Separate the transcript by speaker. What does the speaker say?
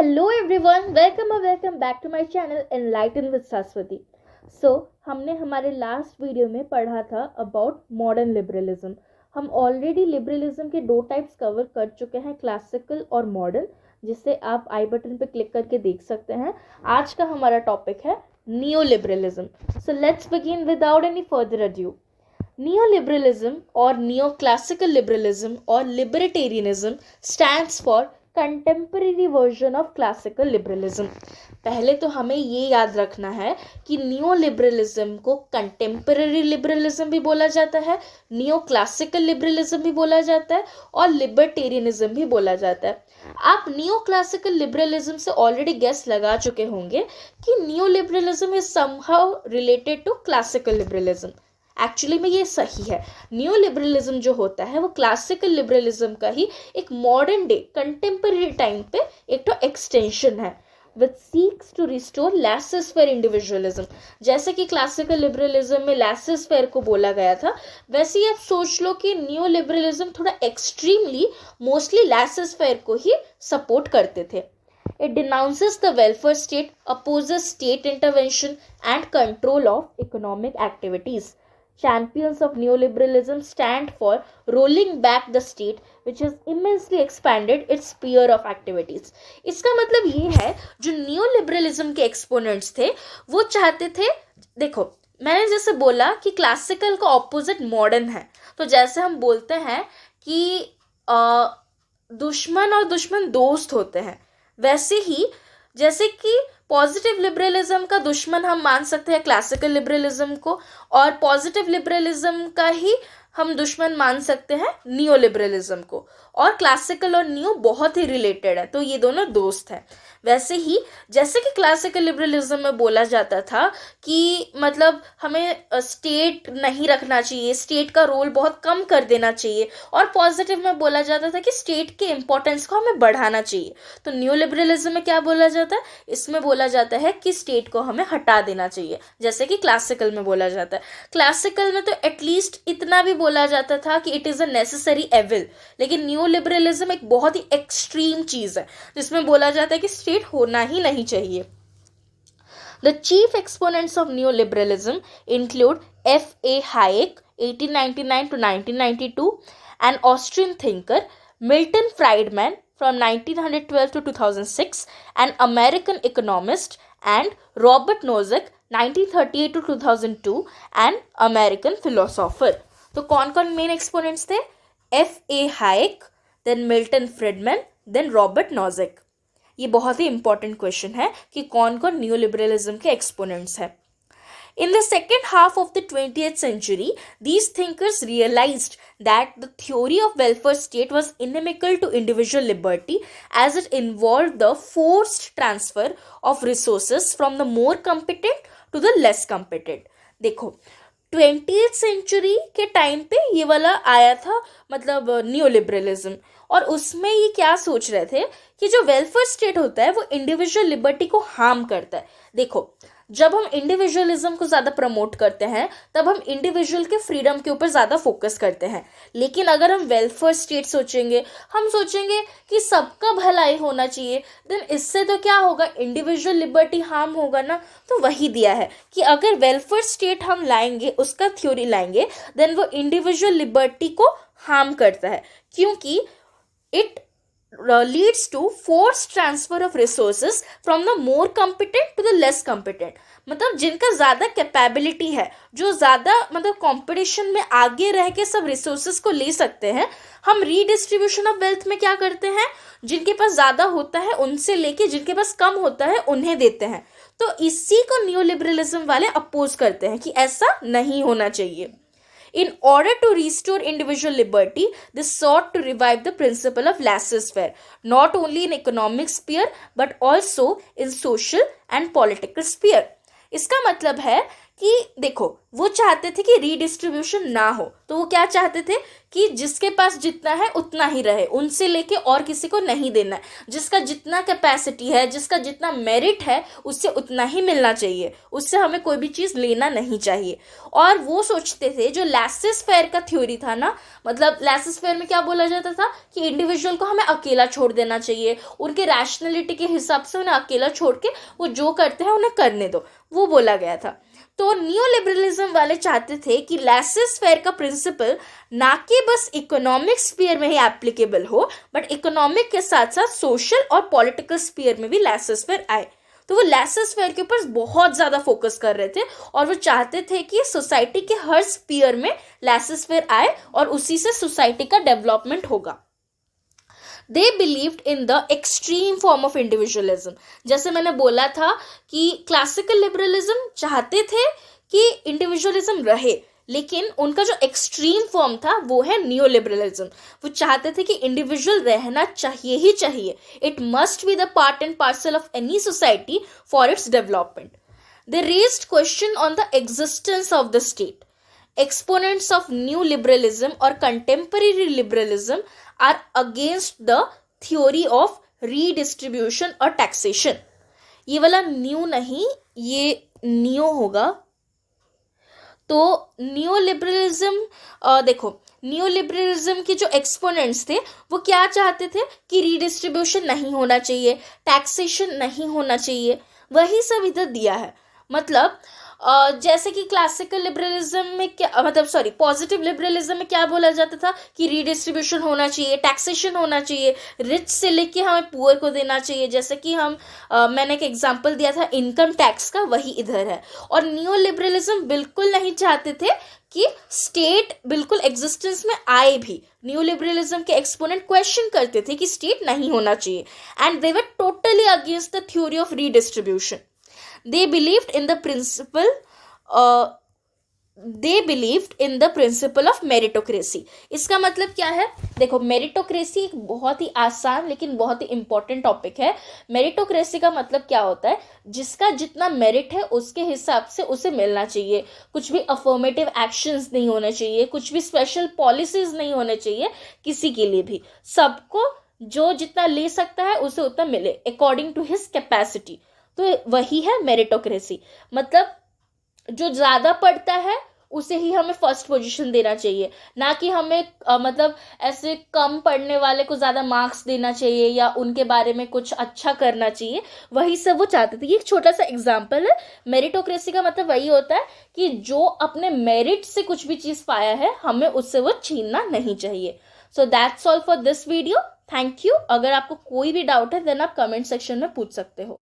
Speaker 1: Hello everyone, welcome back to my channel Enlighten with Saraswati. हमने हमारे last video में पढ़ा था अबाउट मॉडर्न लिबरलिज्म. हम ऑलरेडी लिबरलिज्म के दो टाइप्स कवर कर चुके हैं, क्लासिकल और मॉडर्न, जिसे आप आई बटन पे क्लिक करके देख सकते हैं. आज का हमारा टॉपिक है neo liberalism. So let's begin without any further adieu. Neoliberalism or neoclassical liberalism or libertarianism stands for contemporary version of classical liberalism. पहले तो हमें ये याद रखना है कि नियोलिबरलिज्म को कंटेम्पररी लिबरलिज्म भी बोला जाता है, नियो क्लासिकल लिबरलिज्म भी बोला जाता है और लिबर्टेरियनिज्म भी बोला जाता है. आप नियो क्लासिकल लिबरलिज्म से ऑलरेडी गेस लगा चुके होंगे कि neo liberalism is somehow related to classical liberalism. Actually में ये सही है. न्यू लिबरलिज्म जो होता है वो क्लासिकल लिबरलिज्म का ही एक मॉडर्न डे कंटेम्पररी टाइम पे एक तो एक्सटेंशन है which seeks to restore laissez faire individualism. जैसे कि क्लासिकल लिबरलिज्म में लैसेस फेयर को बोला गया था, वैसे ही आप सोच लो कि न्यू लिबरलिज्म थोड़ा एक्सट्रीमली मोस्टली लैसेस फेयर को ही सपोर्ट करते थे. It denounces the welfare state, opposes state intervention and control of economic activities. Champions of neoliberalism stand for rolling back the state which has immensely expanded its sphere of activities. इसका मतलब ये है, जो neoliberalism के exponents थे वो चाहते थे, देखो मैंने जैसे बोला कि क्लासिकल का ऑपोजिट मॉडर्न है, तो जैसे हम बोलते हैं कि दुश्मन और दुश्मन दोस्त होते हैं, वैसे ही जैसे कि पॉजिटिव लिबरलिज्म का दुश्मन हम मान सकते हैं क्लासिकल लिबरलिज्म को, और पॉजिटिव लिबरलिज्म का ही हम दुश्मन मान सकते हैं नियो लिबरलिज्म को. और क्लासिकल और नियो बहुत ही रिलेटेड है, तो ये दोनों दोस्त हैं. वैसे ही जैसे कि क्लासिकल लिबरलिज्म में बोला जाता था कि मतलब हमें स्टेट नहीं रखना चाहिए, स्टेट का रोल बहुत कम कर देना चाहिए, और पॉजिटिव में बोला जाता था कि स्टेट के इम्पोर्टेंस को हमें बढ़ाना चाहिए. तो न्यू लिबरलिज्म में क्या बोला जाता है, इसमें बोला जाता है कि स्टेट को हमें हटा देना चाहिए, जैसे कि क्लासिकल में बोला जाता है. क्लासिकल में तो एटलीस्ट इतना भी बोला जाता था कि it is a necessary evil, लेकिन न्यू लिबरलिज्म एक बहुत ही एक्सट्रीम चीज़ है जिसमें बोला जाता है कि स्टेट होना ही नहीं चाहिए. The chief exponents of neoliberalism include F.A. Hayek (1899 to 1992), an Austrian thinker, Milton Friedman from 1912 to 2006, an American economist, and Robert Nozick 1938 to 2002, an American philosopher. तो कौन कौन मेन एक्सपोनेंट्स थे? F.A. Hayek, then Milton Friedman, then Robert Nozick. ये बहुत ही important question है कि कौन कौन न्यू लिबरलिज्म के एक्सपोनेंट्स हैं. In the second half of the 20th century, these thinkers realized that the theory of welfare state was inimical to individual liberty as it involved the forced transfer of resources from the more competent to the less competent. देखो 20th century के time पे ये वाला आया था, मतलब new liberalism, और उसमें ये क्या सोच रहे थे कि जो वेलफेयर स्टेट होता है वो इंडिविजुअल लिबर्टी को हार्म करता है. देखो जब हम इंडिविजुअलिज्म को ज़्यादा प्रमोट करते हैं तब हम इंडिविजुअल के फ्रीडम के ऊपर ज़्यादा फोकस करते हैं, लेकिन अगर हम वेलफेयर स्टेट सोचेंगे, हम सोचेंगे कि सबका भलाई होना चाहिए, देन इससे तो क्या होगा, इंडिविजुअल लिबर्टी हार्म होगा ना. तो वही दिया है कि अगर वेलफेयर स्टेट हम लाएंगे, उसका थ्योरी लाएंगे, देन वो इंडिविजुअल लिबर्टी को हार्म करता है, क्योंकि it leads to forced transfer of resources from the more competent to the less competent. मतलब जिनका ज़्यादा कैपेबिलिटी है, जो ज़्यादा मतलब कंपटीशन में आगे रह के सब रिसोर्सेज को ले सकते हैं, हम रीडिस्ट्रीब्यूशन ऑफ वेल्थ में क्या करते हैं, जिनके पास ज़्यादा होता है उनसे लेके जिनके पास कम होता है उन्हें देते हैं. तो इसी को न्यू लिबरलिज्म वाले अपोज करते हैं कि ऐसा नहीं होना चाहिए. In order to restore individual liberty, they sought to revive the principle of laissez-faire, not only in economic sphere but also in social and political sphere. इसका मतलब है कि देखो वो चाहते थे कि रीडिस्ट्रीब्यूशन ना हो, तो वो क्या चाहते थे कि जिसके पास जितना है उतना ही रहे, उनसे लेके और किसी को नहीं देना है, जिसका जितना कैपेसिटी है, जिसका जितना मेरिट है उससे उतना ही मिलना चाहिए, उससे हमें कोई भी चीज़ लेना नहीं चाहिए। और वो सोचते थे, जो लैसेस फेयर का थ्योरी था ना, मतलब लैसेस फेयर में क्या बोला जाता था कि इंडिविजुअल को हमें अकेला छोड़ देना चाहिए, उनके रैशनैलिटी के हिसाब से उन्हें अकेला छोड़ के वो जो करते हैं उन्हें करने दो, वो बोला गया था। तो नियो लिबरलिज्म वाले चाहते थे कि लैसेस फेयर का प्रिंसिपल ना कि बस इकोनॉमिक स्फीयर में ही एप्लीकेबल हो, बट इकोनॉमिक के साथ साथ सोशल और पॉलिटिकल स्फीयर में भी लैसेस फेयर आए। तो वो लैसेस फेयर के ऊपर बहुत ज़्यादा फोकस कर रहे थे और वो चाहते थे कि सोसाइटी के हर स्फीयर में लैसेस फेयर आए और उसी से सोसाइटी का डेवलपमेंट होगा। They believed in the extreme form of individualism. जैसे मैंने बोला था कि क्लासिकल लिबरलिज्म चाहते थे कि इंडिविजुअलिज्म रहे, लेकिन उनका जो एक्सट्रीम फॉर्म था वो है नियो लिबरलिज्म। वो चाहते थे कि इंडिविजुअल रहना चाहिए ही चाहिए, it must be the part and parcel of any society for its development. They raised question on the existence of the state. Exponents of new liberalism or contemporary liberalism are against the theory of redistribution or taxation. ये वाला new नहीं, ये neo होगा। तो new liberalism, देखो new liberalism के जो exponents थे वो क्या चाहते थे कि रीडिस्ट्रीब्यूशन नहीं होना चाहिए, टैक्सेशन नहीं होना चाहिए, वही सब इधर दिया है। मतलब जैसे कि क्लासिकल लिबरलिज्म में क्या, मतलब सॉरी पॉजिटिव लिबरलिज्म में क्या बोला जाता था कि रीडिस्ट्रीब्यूशन होना चाहिए, टैक्सेशन होना चाहिए, रिच से लेके हमें पुअर को देना चाहिए। जैसे कि मैंने एक एग्जांपल दिया था इनकम टैक्स का, वही इधर है। और न्यू लिबरलिज्म बिल्कुल नहीं चाहते थे कि स्टेट बिल्कुल एग्जिस्टेंस में आए भी। न्यू लिबरलिज्म के एक्सपोनेंट क्वेश्चन करते थे कि स्टेट नहीं होना चाहिए, and they were totally against the theory of redistribution. They believed in the principle of meritocracy. इसका मतलब क्या है? देखो मेरिटोक्रेसी एक बहुत ही आसान लेकिन बहुत ही इंपॉर्टेंट टॉपिक है। मेरिटोक्रेसी का मतलब क्या होता है? जिसका जितना मेरिट है उसके हिसाब से उसे मिलना चाहिए, कुछ भी अफर्मेटिव एक्शंस नहीं होने चाहिए, कुछ भी स्पेशल पॉलिसीज नहीं होने चाहिए किसी के लिए भी। सबको जो जितना ले सकता है उसे उतना मिले अकॉर्डिंग टू हिज कैपेसिटी। तो वही है मेरिटोक्रेसी। मतलब जो ज़्यादा पढ़ता है उसे ही हमें फर्स्ट पोजीशन देना चाहिए, ना कि हमें मतलब ऐसे कम पढ़ने वाले को ज़्यादा मार्क्स देना चाहिए या उनके बारे में कुछ अच्छा करना चाहिए। वही सब वो चाहते थे। ये एक छोटा सा एग्जाम्पल है। मेरिटोक्रेसी का मतलब वही होता है कि जो अपने मेरिट से कुछ भी चीज़ पाया है हमें उससे वो छीनना नहीं चाहिए। So that's all for this video. Thank you. अगर आपको कोई भी डाउट है देन आप कमेंट सेक्शन में पूछ सकते हो।